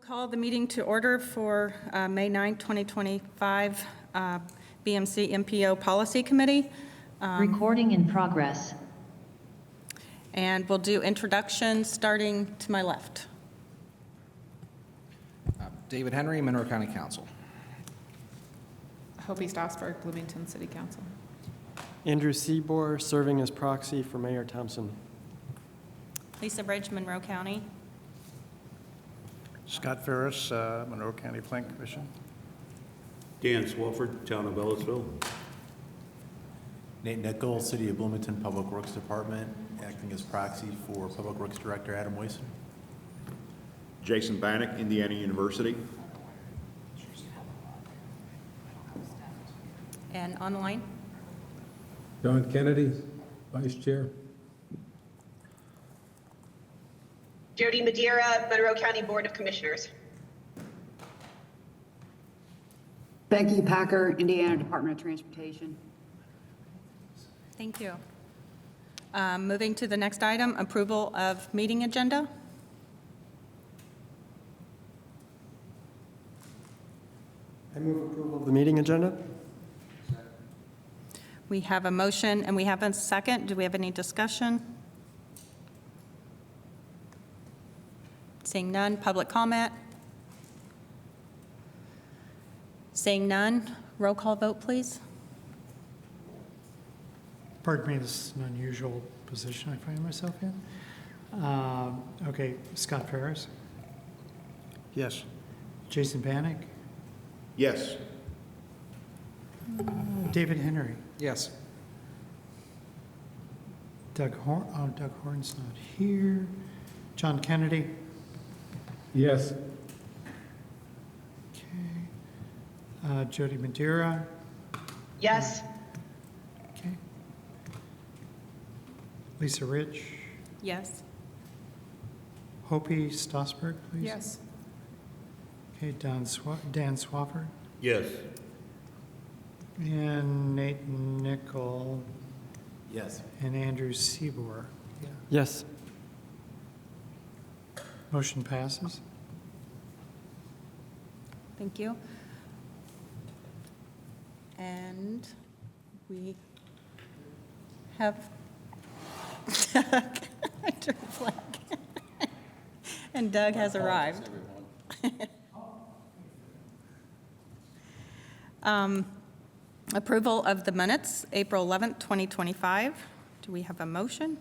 Call the meeting to order for May 9, 2025, BMC MPO Policy Committee. Recording in progress. And we'll do introductions starting to my left. David Henry, Monroe County Council. Hopi Stossberg, Bloomington City Council. Andrew Seabour, serving as proxy for Mayor Thompson. Lisa Bridge, Monroe County. Scott Ferris, Monroe County Plan Commission. Dan Swafford, Town of Ellisville. Nate Nichols, City of Bloomington Public Works Department, acting as proxy for Public Works Director Adam Wayson. Jason Bannock, Indiana University. And online. John Kennedy, Vice Chair. Jody Madeira, Monroe County Board of Commissioners. Becky Packer, Indiana Department of Transportation. Thank you. Moving to the next item, approval of meeting agenda. I move approval of the meeting agenda. We have a motion and we have a second. Do we have any discussion? Seeing none, public comment? Seeing none, roll call vote, please. Pardon me, this is an unusual position I find myself in. Okay, Scott Ferris, Yes. Jason Bannock, Yes. David Henry, Yes. Doug Horn's not here, John Kennedy, Yes. okay, Jody Madeira, Yes. okay, Lisa Rich, Yes. Hopi Stossberg, please. Yes. Okay, Dan Swafford, Yes. and Nate Nickel, Yes. and Andrew Seabour. Yeah. Yes. Motion passes. Thank you. And we have Doug. I drew a blank. And Doug has arrived. Approval of the minutes, April 11th, 2025. Do we have a motion?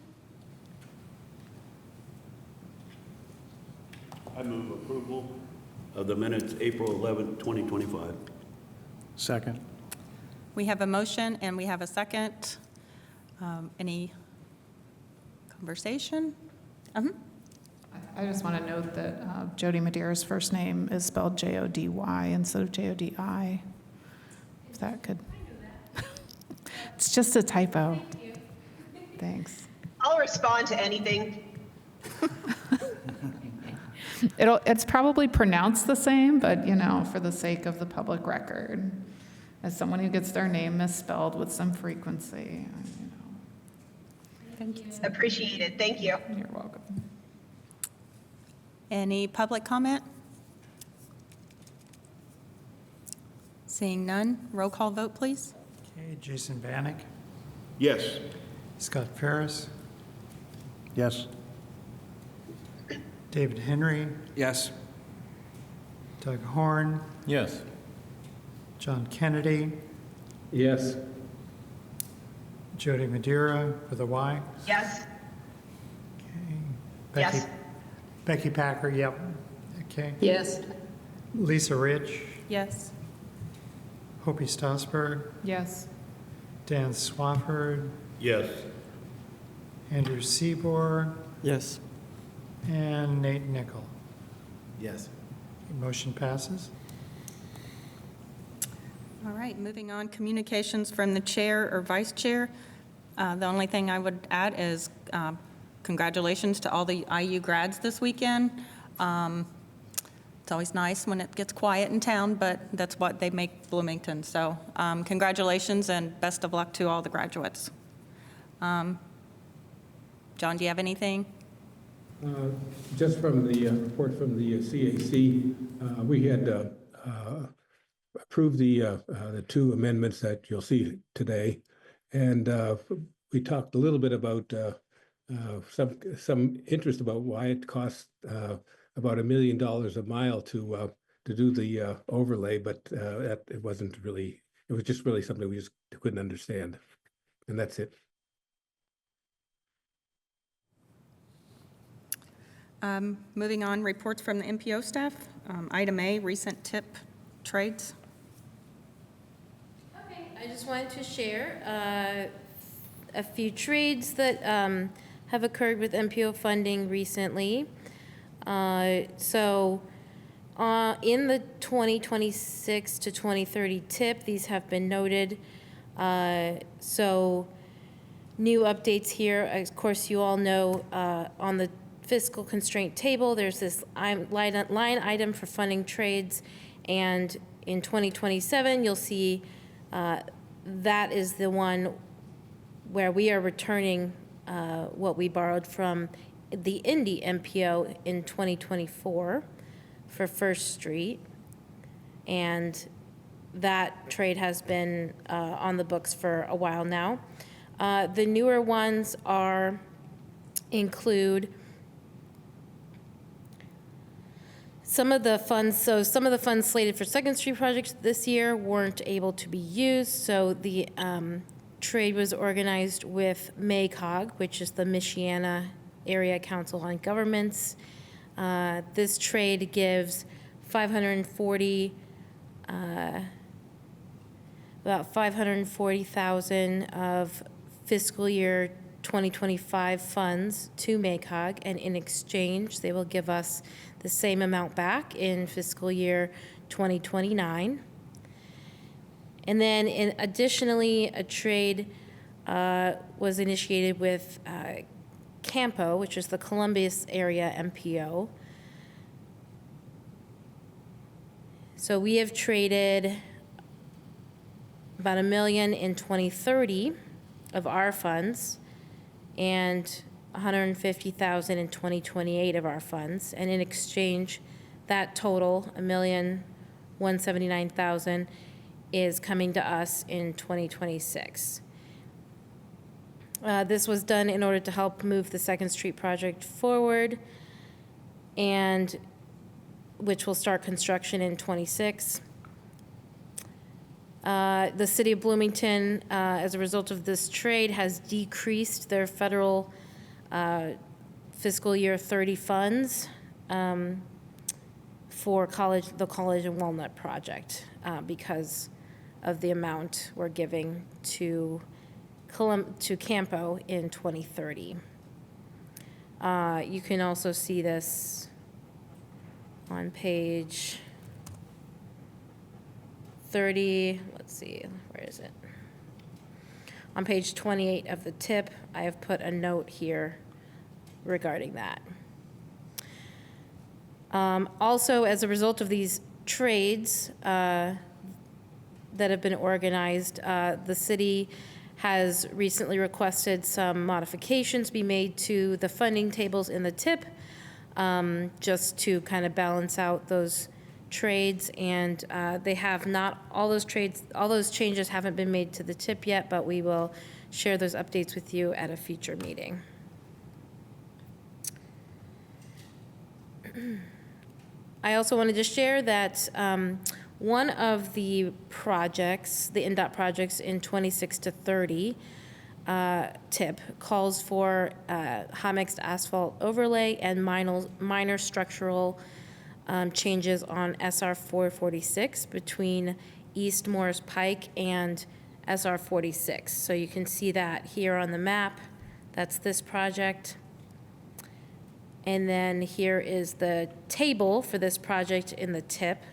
I move approval of the minutes, April 11th, 2025. Second. We have a motion and we have a second. Any conversation? I just want to note that Jody Madeira's first name is spelled J-O-D-Y instead of J-O-D-I. If that could. It's just a typo. Thanks. I'll respond to anything. It's probably pronounced the same, but, you know, for the sake of the public record, as someone who gets their name misspelled with some frequency, you know. Thank you. Appreciated. Thank you. You're welcome. Any public comment? Seeing none, roll call vote, please. Okay, Jason Bannock, Yes. Scott Ferris, Yes. David Henry, Yes. Doug Horn, Yes. John Kennedy, Yes. Jody Madeira with a Y. Yes. Okay. Yes. Becky Packer, yep. Okay. Yes. Lisa Rich, Yes. Hopi Stossberg, Yes. Dan Swafford, Yes. Andrew Seabour, Yes. and Nate Nickel. Yes. Motion passes. All right, moving on, communications from the chair or vice chair. The only thing I would add is congratulations to all the IU grads this weekend. It's always nice when it gets quiet in town, but that's what they make Bloomington. So congratulations and best of luck to all the graduates. John, do you have anything? Just from the report from the CAC, we had approved the two amendments that you'll see today. And we talked a little bit about some interest about why it costs about $1 million a mile to do the overlay, but it wasn't really, it was just really something we just couldn't understand. And that's it. Moving on, reports from the MPO staff. Item A, recent tip trades. Okay, I just wanted to share a few trades that have occurred with MPO funding recently. In the 2026 to 2030 tip, these have been noted. So new updates here. Of course, you all know on the fiscal constraint table, there's this line item for funding trades, and in 2027, you'll see that is the one where we are returning what we borrowed from the Indy MPO in 2024 for First Street, and that trade has been on the books for a while now. The newer ones include some of the funds slated for Second Street projects this year weren't able to be used, so the trade was organized with MACOG, which is the Michiana Area Council on Governments. This trade gives about $540,000 of fiscal year 2025 funds to MACOG, and in exchange, they will give us the same amount back in fiscal year 2029. And then additionally, a trade was initiated with CAMPO, which is the Columbus Area MPO. So we have traded about $1 million in 2030 of our funds and $150,000 in 2028 of our funds. And in exchange, that total, $1,179,000, is coming to us in 2026. This was done in order to help move the Second Street project forward, and which will start construction in 26. The city of Bloomington, as a result of this trade, has decreased their federal fiscal year 30 funds for the College and Walnut project because of the amount we're giving to Campo in 2030. You can also see this on page 30, let's see, where is it? On page 28 of the tip, I have put a note here regarding that. Also, as a result of these trades that have been organized, the city has recently requested some modifications be made to the funding tables in the tip, just to kind of balance out those trades, and they have not, all those changes haven't been made to the tip yet, but we will share those updates with you at a future meeting. I also wanted to share that one of the projects, the NDOT projects in 26 to 30 tip, calls for hot mixed asphalt overlay and minor structural changes on SR 446 between East Morris Pike and SR 46. So you can see that here on the map. That's this project. And then here is the table for this project in the tip.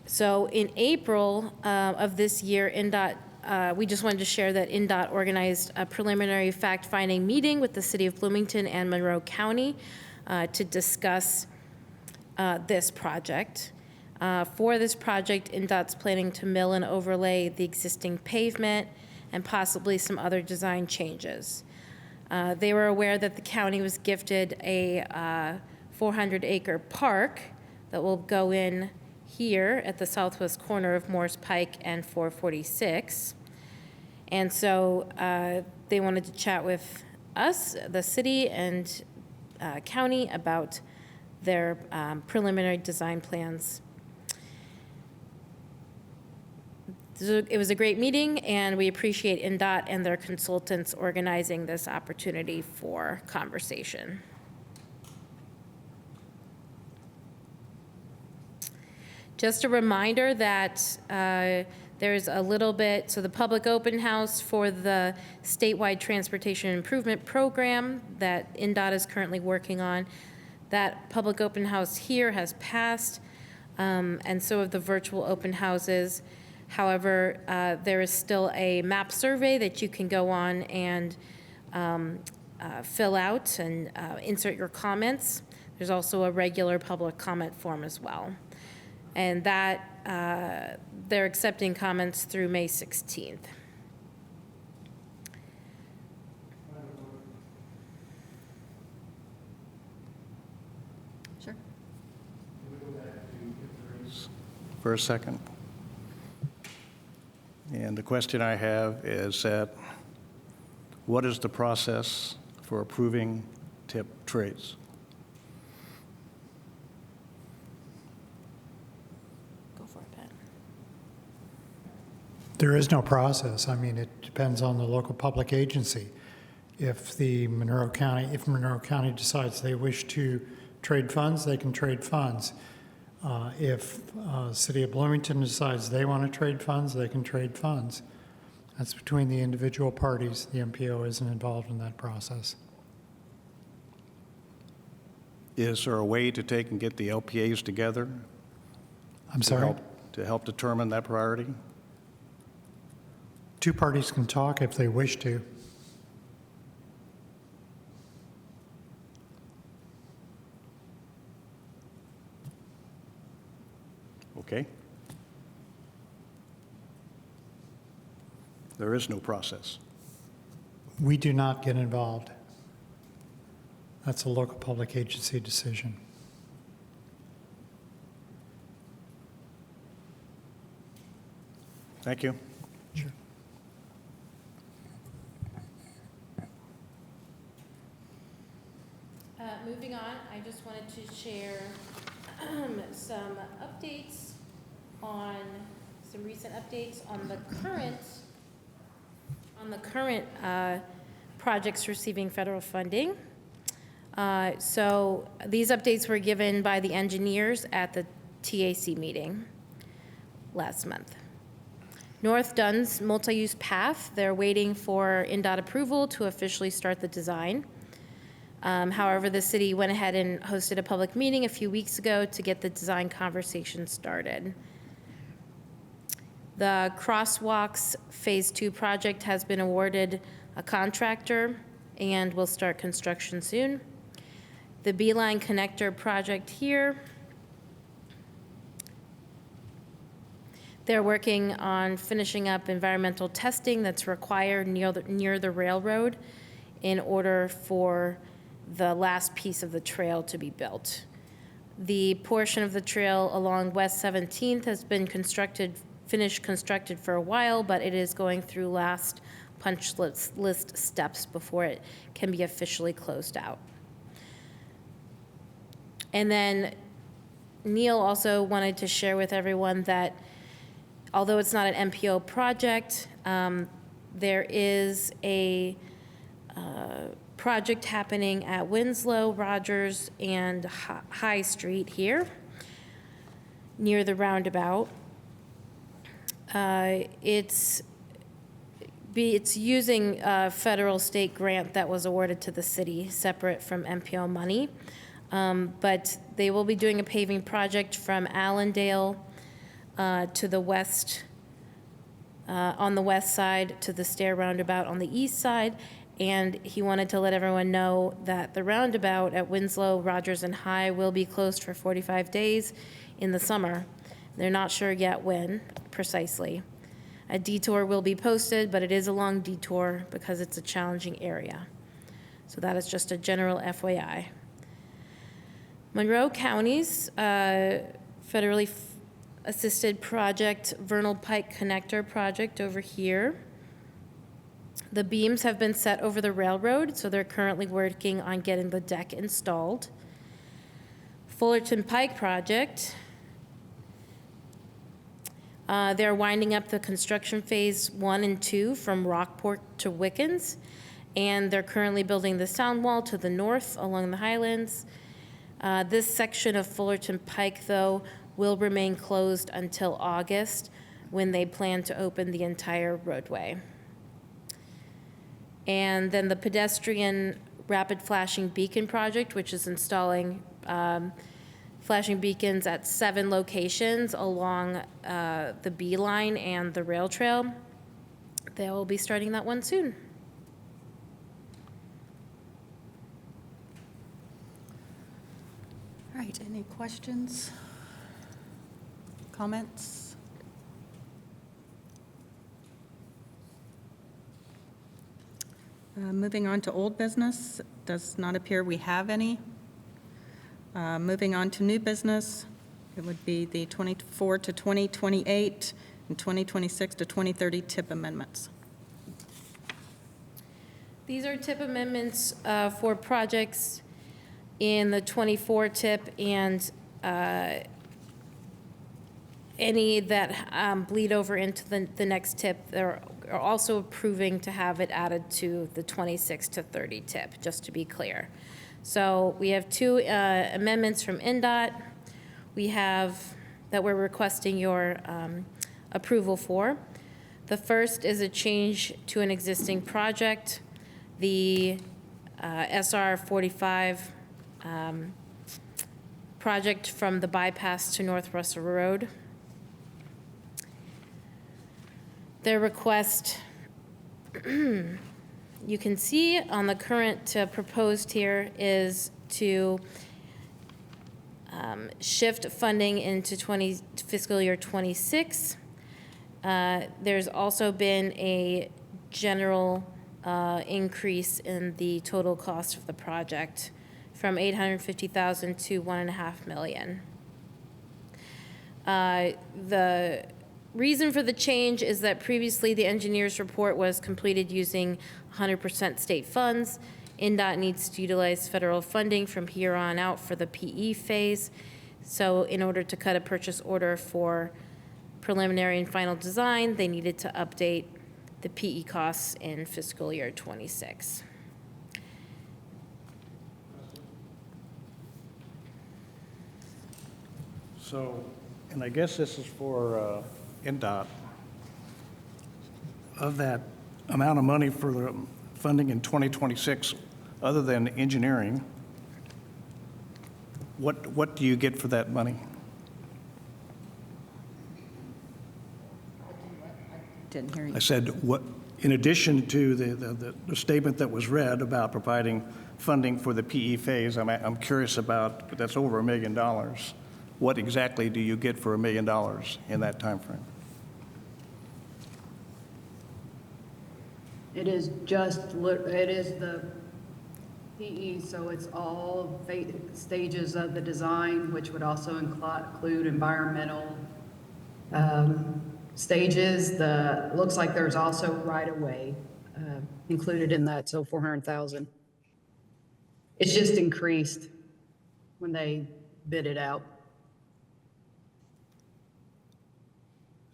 So in April of this year, NDOT, we just wanted to share that NDOT organized a preliminary fact-finding meeting with the City of Bloomington and Monroe County to discuss this project. For this project, NDOT's planning to mill and overlay the existing pavement and possibly some other design changes. They were aware that the county was gifted a 400-acre park that will go in here at the southwest corner of Morse Pike and 446. And so they wanted to chat with us, the city and county, about their preliminary design plans. So it was a great meeting, and we appreciate INDOT and their consultants organizing this opportunity for conversation. Just a reminder that there's a little bit, so the public open house for the statewide transportation improvement program that INDOT is currently working on, that public open house here has passed, and so have the virtual open houses. However, there is still a map survey that you can go on and fill out and insert your comments. There's also a regular public comment form as well. And that, they're accepting comments through May 16th. Sure. For a second. And the question I have is that, what is the process for approving tip trades? Go for it, Pat. There is no process. I mean, it depends on the local public agency. If Monroe County decides they wish to trade funds, they can trade funds. If City of Bloomington decides they want to trade funds, they can trade funds. That's between the individual parties. The MPO isn't involved in that process. Is there a way to take and get the LPAs together? I'm sorry? To help determine that priority? Two parties can talk if they wish to. Okay. There is no process. We do not get involved. That's a local public agency decision. Thank you. Sure. Moving on, I just wanted to share some updates on, some recent updates on the current projects receiving federal funding. So these updates were given by the engineers at the TAC meeting last month. North Dunn's multi-use path, they're waiting for INDOT approval to officially start the design. However, the city went ahead and hosted a public meeting a few weeks ago to get the design conversation started. The Crosswalks Phase 2 project has been awarded a contractor and will start construction soon. The Beeline Connector project here, they're working on finishing up environmental testing that's required near the railroad in order for the last piece of the trail to be built. The portion of the trail along West 17th has been finished constructed for a while, but it is going through last punch list steps before it can be officially closed out. And then Neil also wanted to share with everyone that although it's not an MPO project, there is a project happening at Winslow, Rogers, and High Street here, near the roundabout. It's using a federal state grant that was awarded to the city, separate from MPO money. But they will be doing a paving project from Allendale to the west, on the west side, to the stair roundabout on the east side. And he wanted to let everyone know that the roundabout at Winslow, Rogers, and High will be closed for 45 days in the summer. They're not sure yet when precisely. A detour will be posted, but it is a long detour because it's a challenging area. So that is just a general FYI. Monroe County's federally assisted project, Vernal Pike Connector project over here. The beams have been set over the railroad, so they're currently working on getting the deck installed. Fullerton Pike project, they're winding up the construction phase 1 and 2 from Rockport to Wickens, and they're currently building the sound wall to the north along the Highlands. This section of Fullerton Pike, though, will remain closed until August, when they plan to open the entire roadway. And then the pedestrian rapid flashing beacon project, which is installing flashing beacons at 7 locations along the B line and the rail trail. They will be starting that one soon. All right, any questions? Comments? Moving on to old business, does not appear we have any. Moving on to new business, it would be the 24 to 2028 and 2026 to 2030 TIP amendments. These are TIP amendments for projects in the 24 TIP and any that bleed over into the next TIP. They're also approving to have it added to the 26 to 30 TIP, just to be clear. So we have 2 amendments from NDOT we have that we're requesting your approval for. The first is a change to an existing project, the SR 45 project from the bypass to North Russell Road. Their request, you can see on the current proposed here, is to shift funding into fiscal year 26. There's also been a general increase in the total cost of the project from $850,000 to $1.5 million. The reason for the change is that previously the engineer's report was completed using 100% state funds. NDOT needs to utilize federal funding from here on out for the PE phase. So in order to cut a purchase order for preliminary and final design, they needed to update the PE costs in fiscal year 26. So, and I guess this is for NDOT. Of that amount of money for the funding in 2026, other than engineering, what do you get for that money? Didn't hear you. I said, what, in addition to the statement that was read about providing funding for the PE phase, I'm curious about, but that's over $1 million. What exactly do you get for $1 million in that time frame? It is the PE, so it's all stages of the design, which would also include environmental stages. Looks like there's also right-of-way included in that, so $400,000. It's just increased when they bid it out.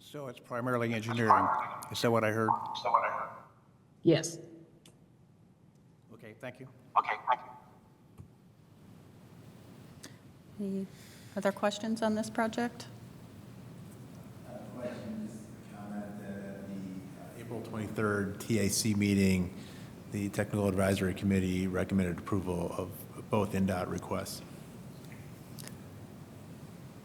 So it's primarily engineering. Is that what I heard? Yes. Okay, thank you. Any other questions on this project? Question, just a comment that at the April 23rd TAC meeting, the Technical Advisory Committee recommended approval of both NDOT requests.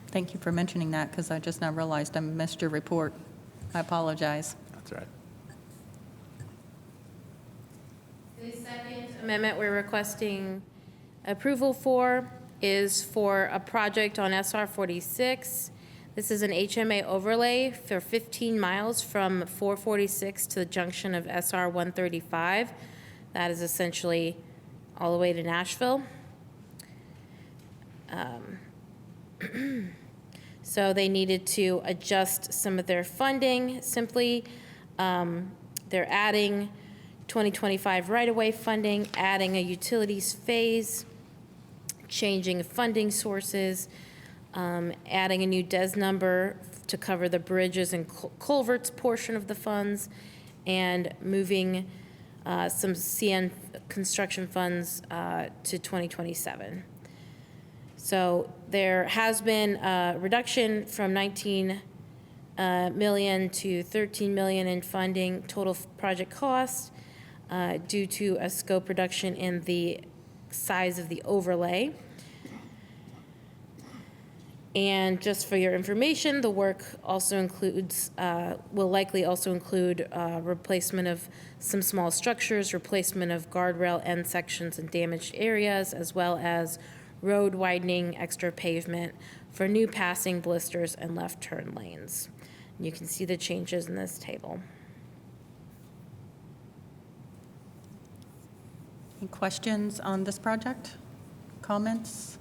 Thank you for mentioning that, because I just now realized I missed your report. I apologize. That's right. The second amendment we're requesting approval for is for a project on SR 46. This is an HMA overlay for 15 miles from 446 to the junction of SR 135. That is essentially all the way to Nashville. So they needed to adjust some of their funding. Simply, they're adding 2025 right-of-way funding, adding a utilities phase, changing funding sources, adding a new DES number to cover the bridges and culverts portion of the funds, and moving some CN construction funds to 2027. So there has been a reduction from 19 million to 13 million in funding total project cost due to a scope reduction in the size of the overlay. And just for your information, the work also includes, will likely also include replacement of some small structures, replacement of guardrail end sections in damaged areas, as well as road widening, extra pavement for new passing blisters and left turn lanes. You can see the changes in this table. Any questions on this project? Comments?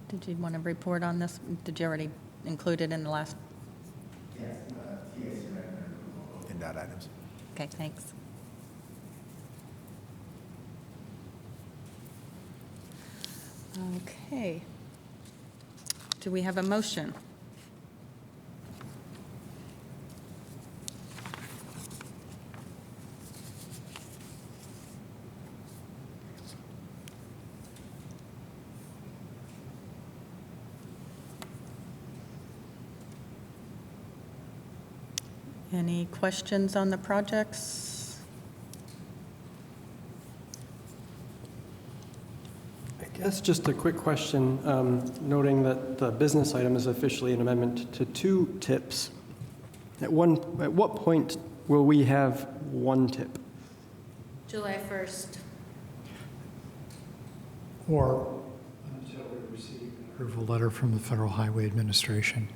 Did you want to report on this? Did you already include it in the last? Yes, TAC recommended approval of both INDOT items. Okay, thanks. Okay. Do we have a motion? Any questions on the projects? I guess just a quick question, noting that the business item is officially an amendment to 2 tips. At what point will we have 1 tip? July 1st. Or until we receive an approval letter from the Federal Highway Administration.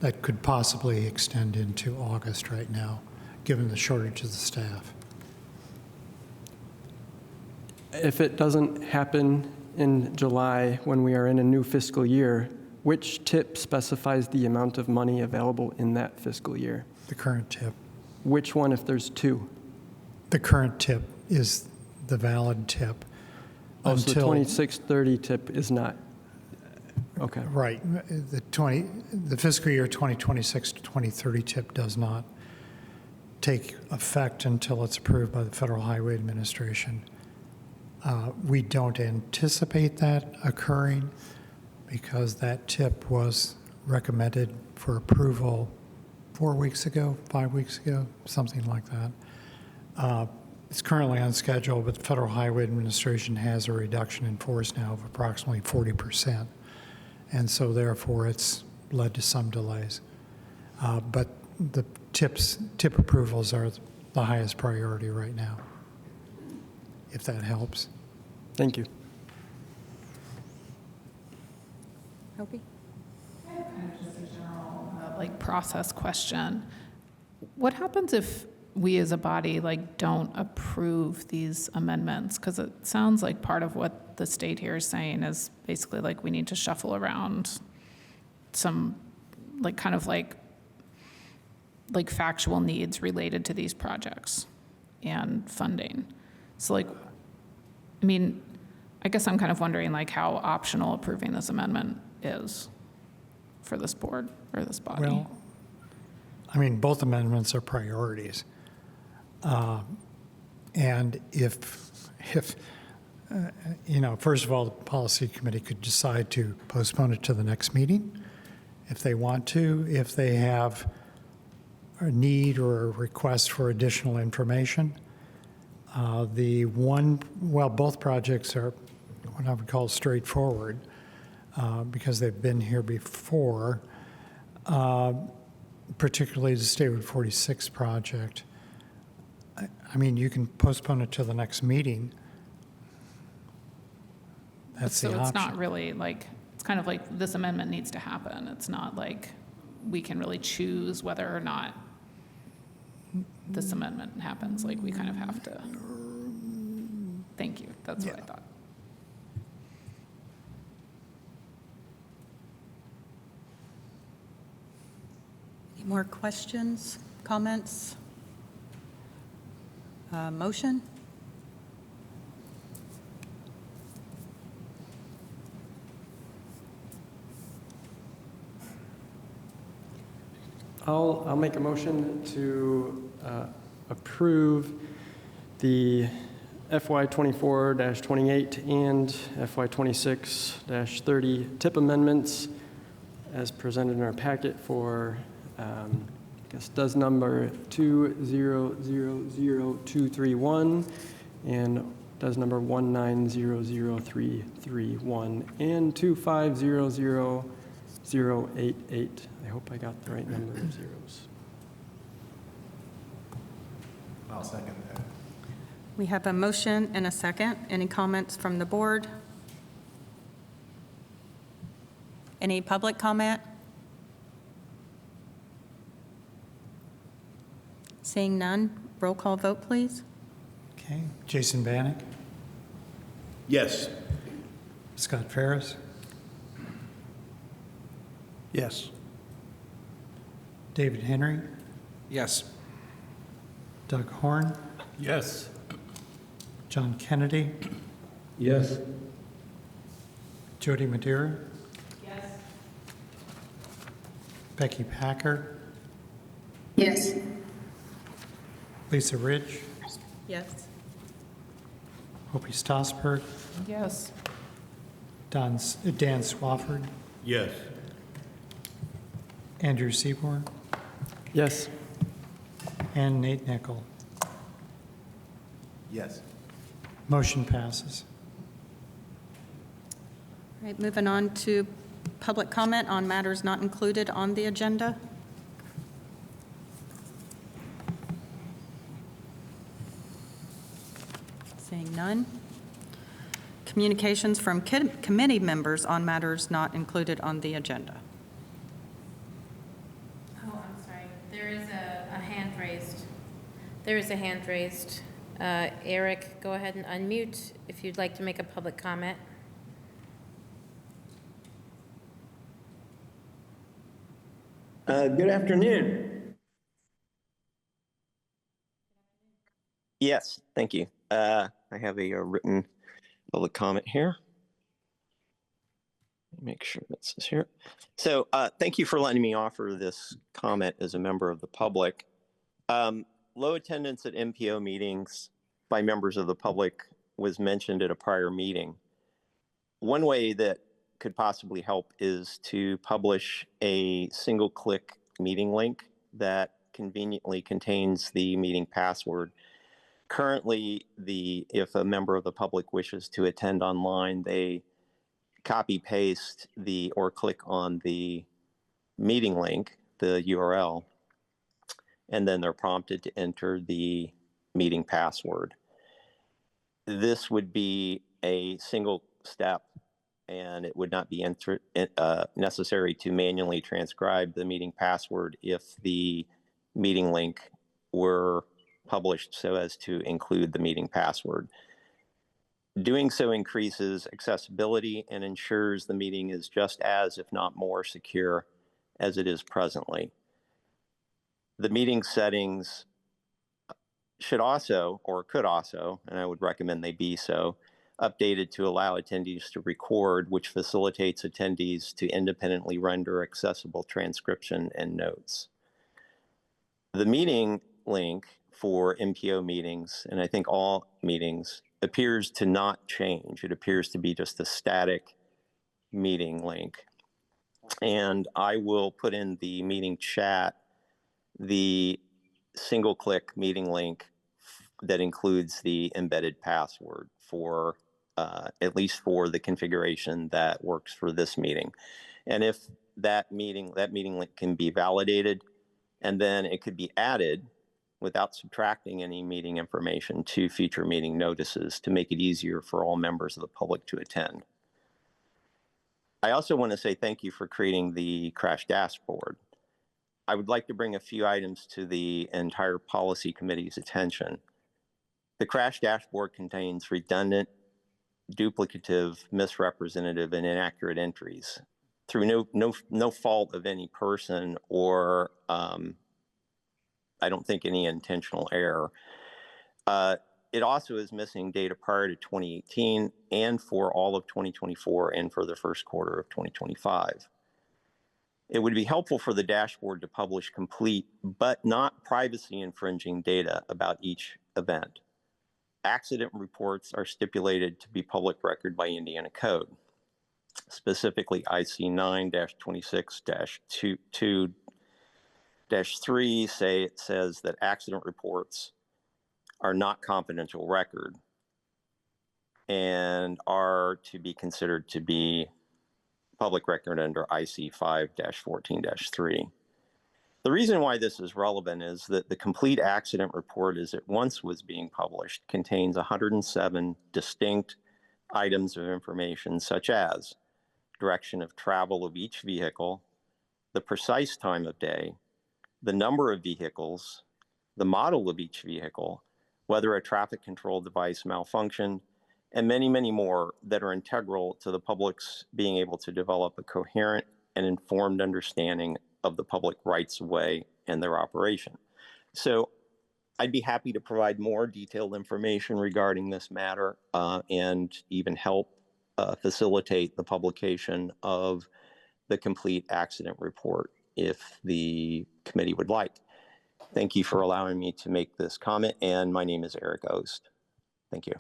That could possibly extend into August right now, given the shortage of the staff. If it doesn't happen in July when we are in a new fiscal year, which tip specifies the amount of money available in that fiscal year? The current tip. Which one if there's 2? The current tip is the valid tip. Oh, so the 2630 tip is not? Okay. Right. The fiscal year 2026 to 2030 tip does not take effect until it's approved by the Federal Highway Administration. We don't anticipate that occurring because that tip was recommended for approval 4 weeks ago, 5 weeks ago, something like that. It's currently on schedule, but the Federal Highway Administration has a reduction in force now of approximately 40%. And so therefore, it's led to some delays. But the tip approvals are the highest priority right now, if that helps. Thank you. Opie? I have kind of just a general, process question. What happens if we as a body, don't approve these amendments? Because it sounds like part of what the state here is saying is basically we need to shuffle around some, factual needs related to these projects and funding. So, I guess I'm kind of wondering, how optional approving this amendment is for this board or this body. Well, both amendments are priorities. And if first of all, the policy committee could decide to postpone it to the next meeting if they want to, if they have a need or a request for additional information. Both projects are what I would call straightforward because they've been here before, particularly the Statewood 46 project. You can postpone it to the next meeting. That's the option. So it's not really it's kind of this amendment needs to happen. It's not we can really choose whether or not this amendment happens. We kind of have to. Thank you. That's what I thought. Any more questions, comments? Motion? I'll make a motion to approve the FY 24-28 and FY 26-30 tip amendments as presented in our packet for, I guess, does number 2000231 and does number 1900331 and 2500088. I hope I got the right number of zeros. I'll second that. We have a motion and a second. Any comments from the board? Any public comment? Seeing none, roll call vote, please. Okay, Jason Bannock, Yes. Scott Ferris, Yes. David Henry, Yes. Doug Horn, Yes. John Kennedy, Yes. Jody Madeira. Yes. Becky Packer, Yes. Lisa Ridge, Yes. Opie Stosberg, Yes. Dan Swafford, Yes. Andrew Seaborn, Yes. and Nate Nickel. Yes. Motion passes. All right, moving on to public comment on matters not included on the agenda. Seeing none. Communications from committee members on matters not included on the agenda. Oh, I'm sorry. There is a hand raised. There is a hand raised. Eric, go ahead and unmute if you'd like to make a public comment. Good afternoon. Yes, thank you. I have a written public comment here. Make sure this is here. So thank you for letting me offer this comment as a member of the public. Low attendance at MPO meetings by members of the public was mentioned at a prior meeting. One way that could possibly help is to publish a single-click meeting link that conveniently contains the meeting password. Currently, if a member of the public wishes to attend online, they copy paste or click on the meeting link, the URL, and then they're prompted to enter the meeting password. This would be a single step, and it would not be necessary to manually transcribe the meeting password if the meeting link were published so as to include the meeting password. Doing so increases accessibility and ensures the meeting is just as, if not more, secure as it is presently. The meeting settings should also, or could also, and I would recommend they be so, updated to allow attendees to record, which facilitates attendees to independently render accessible transcription and notes. The meeting link for MPO meetings, and I think all meetings, appears to not change. It appears to be just a static meeting link. And I will put in the meeting chat the single-click meeting link that includes the embedded password for at least for the configuration that works for this meeting. And if that meeting link can be validated, and then it could be added without subtracting any meeting information to future meeting notices to make it easier for all members of the public to attend. I also want to say thank you for creating the crash dashboard. I would like to bring a few items to the entire policy committee's attention. The crash dashboard contains redundant, duplicative, misrepresentative, and inaccurate entries through no fault of any person or I don't think any intentional error. It also is missing data prior to 2018 and for all of 2024 and for the first quarter of 2025. It would be helpful for the dashboard to publish complete but not privacy infringing data about each event. Accident reports are stipulated to be public record by Indiana code. Specifically, IC 9-26-2-3 says that accident reports are not confidential record and are to be considered to be public record under IC 5-14-3. The reason why this is relevant is that the complete accident report as it once was being published contains 107 distinct items of information such as direction of travel of each vehicle, the precise time of day, the number of vehicles, the model of each vehicle, whether a traffic control device malfunctioned, and many, many more that are integral to the public's being able to develop a coherent and informed understanding of the public rights of way and their operation. So I'd be happy to provide more detailed information regarding this matter and even help facilitate the publication of the complete accident report if the committee would like. Thank you for allowing me to make this comment, and my name is Eric Ost. Thank you.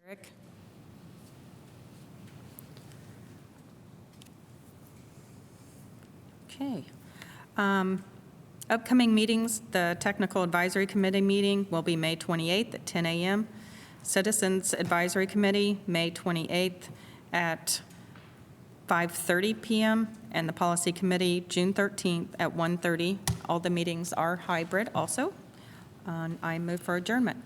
Eric? Okay. Upcoming meetings, the Technical Advisory Committee meeting will be May 28th at 10 a.m. Citizens Advisory Committee, May 28th at 5:30 p.m. and the Policy Committee, June 13th at 1:30. All the meetings are hybrid also. I move for adjournment.